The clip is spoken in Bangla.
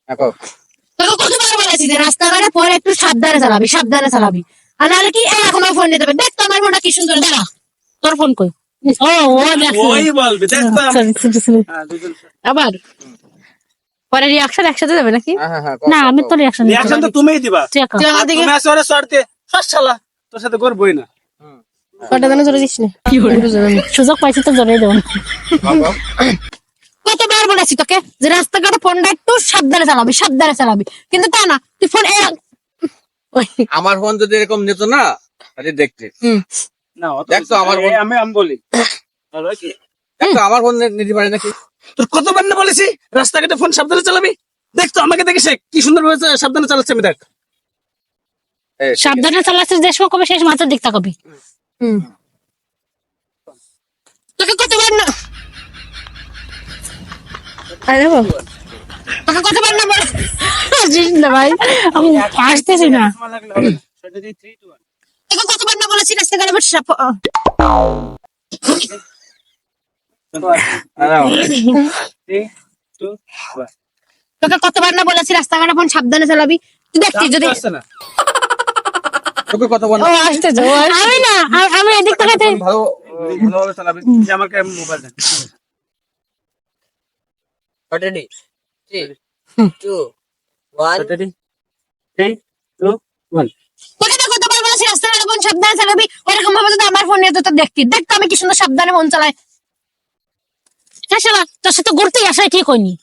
তোকে কতবার বলেছি যে রাস্তাঘাটে পরে একটু সাবধানে চালাবি আর নাহলে কি এখন ফোন নিতে হবে। দেখ তো আমার ফোনটা কি সুন্দর, দাঁড়া তোর ফোন কই। ও দেখো ওই বলবে দেখ তো হ্যাঁ, দুজন আবার পরে রিয়াকশন একসাথে যাবে নাকি? না আমি তো রিয়াকশন রিয়াকশন তো তুমিই দিবা। তুই আমার দিকে তুমি আসো ওরে শর্তে শালা তোর সাথে করবই না। কটা দানা জোরে দিস না, সুযোগ পাইছি তো জড়িয়ে দেবো। কতবার বলেছি তোকে যে রাস্তাঘাটে ফোনটা একটু সাবধানে চালাবি কিন্তু তা না, তুই ফোন আমার ফোন যদি এরকম নিত না তাহলে দেখতে না অত দেখ তো আমার ফোন আমি বলি হলো কি দেখ তো আমার ফোন নিতে পারে নাকি তোর কতবার না বলেছি রাস্তাঘাটে ফোন সাবধানে চালাবি। দেখ তো আমাকে দেখে শেখ কি সুন্দর ভাবে সাবধানে চালাচ্ছে আমি দেখ। সাবধানে চালাচ্ছিস, যে সময় কবে শেষ মাত্র দিক তাকাবি। তোকে কতবার না তোকে কতবার না বলে না ভাই আমি আসতেছি না। সময় লাগলে হবে না। সেটা দিয়ে 3 2 1 তোকে কতবার না বলেছি রাস্তাঘাটে তোকে কতবার না বলেছি রাস্তাঘাটে ফোন সাবধানে চালাবি। তুই দেখছিস যদি আসছে না তোকে কত বল ও আসতেছে, আমি না আমি এদিক থেকে ভালো ভালোভাবে চালাবি যে আমাকে মোবাইল দেন। রেডি 3 2 1 রেডি 3 2 1 তোকে তো কতবার বলেছি রাস্তাঘাটে ফোন সাবধানে চালাবি, ওরকম ভাবে যদি আমার ফোন নিয়ে তো দেখতি। দেখ তো আমি কি সুন্দর সাবধানে ফোন চালাই। হ্যাঁ শালা তোর সাথে ঘুরতেই আসাই ঠিক হয়নি।